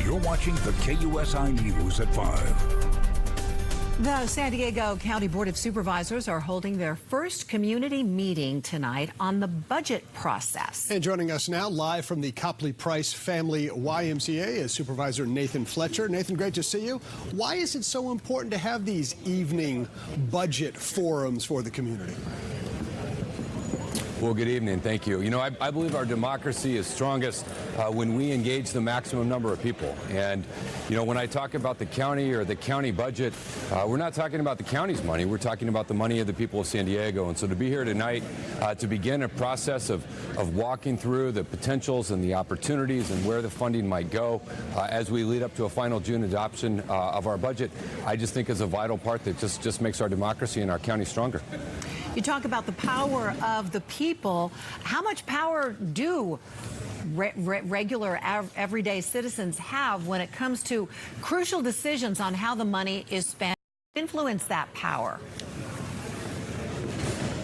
You're watching the KUSI News at 5. The San Diego County Board of Supervisors are holding their first community meeting tonight on the budget process. And joining us now live from the Copley Price Family YMCA is Supervisor Nathan Fletcher. Nathan, great to see you. Why is it so important to have these evening budget forums for the community? Well, good evening. Thank you. You know, I believe our democracy is strongest when we engage the maximum number of people. And, you know, when I talk about the county or the county budget, we're not talking about the county's money. We're talking about the money of the people of San Diego. And so to be here tonight to begin a process of walking through the potentials and the opportunities and where the funding might go as we lead up to a final June adoption of our budget, I just think is a vital part that just makes our democracy and our county stronger. You talk about the power of the people. How much power do regular, everyday citizens have when it comes to crucial decisions on how the money is spent? Influence that power?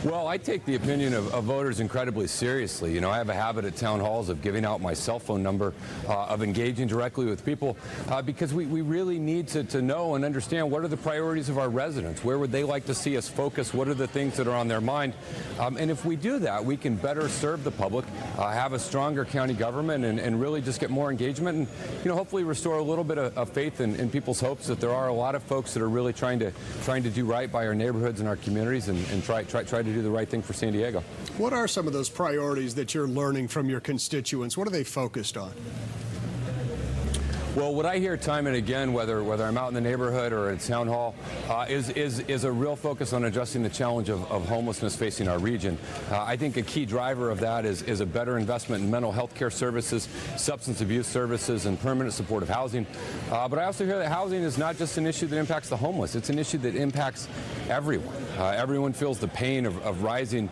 Well, I take the opinion of voters incredibly seriously. You know, I have a habit at town halls of giving out my cell phone number, of engaging directly with people, because we really need to know and understand what are the priorities of our residents. Where would they like to see us focus? What are the things that are on their mind? And if we do that, we can better serve the public, have a stronger county government, and really just get more engagement and, you know, hopefully restore a little bit of faith in people's hopes that there are a lot of folks that are really trying to do right by our neighborhoods and our communities and try to do the right thing for San Diego. What are some of those priorities that you're learning from your constituents? What are they focused on? Well, what I hear time and again, whether I'm out in the neighborhood or at town hall, is a real focus on addressing the challenge of homelessness facing our region. I think a key driver of that is a better investment in mental health care services, substance abuse services, and permanent supportive housing. But I also hear that housing is not just an issue that impacts the homeless. It's an issue that impacts everyone. Everyone feels the pain of rising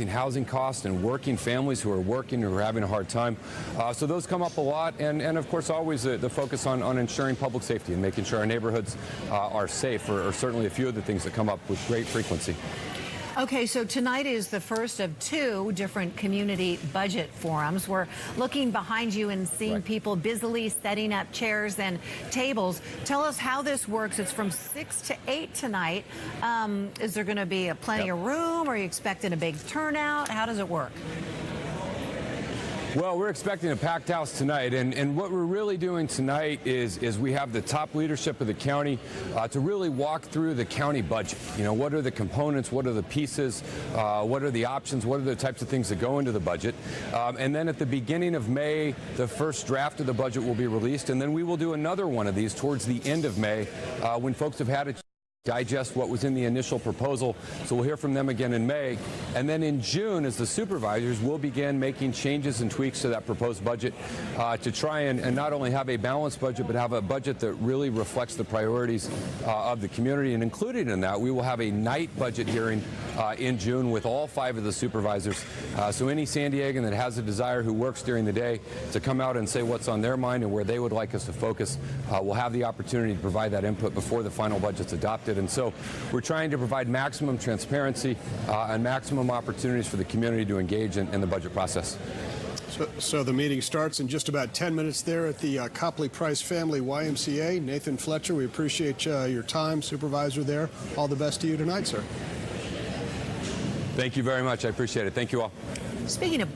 housing costs and working families who are working or having a hard time. So those come up a lot, and of course always the focus on ensuring public safety and making sure our neighborhoods are safe are certainly a few of the things that come up with great frequency. Okay, so tonight is the first of two different community budget forums. We're looking behind you and seeing people busily setting up chairs and tables. Tell us how this works. It's from 6 to 8 tonight. Is there going to be plenty of room? Are you expecting a big turnout? How does it work? Well, we're expecting a packed house tonight, and what we're really doing tonight is we have the top leadership of the county to really walk through the county budget. You know, what are the components, what are the pieces, what are the options, what are the types of things that go into the budget. And then at the beginning of May, the first draft of the budget will be released, and then we will do another one of these towards the end of May when folks have had a digest what was in the initial proposal. So we'll hear from them again in May. And then in June, as the supervisors, will begin making changes and tweaks to that proposed budget to try and not only have a balanced budget, but have a budget that really reflects the priorities of the community. And included in that, we will have a night budget hearing in June with all 5 of the supervisors. So any San Diegan that has a desire who works during the day to come out and say what's on their mind and where they would like us to focus, will have the opportunity to provide that input before the final budget's adopted. And so we're trying to provide maximum transparency and maximum opportunities for the community to engage in the budget process. So the meeting starts in just about 10 minutes there at the Copley Price Family YMCA. Nathan Fletcher, we appreciate your time, Supervisor there. All the best to you tonight, sir. Thank you very much. I appreciate it. Thank you all. Speaking of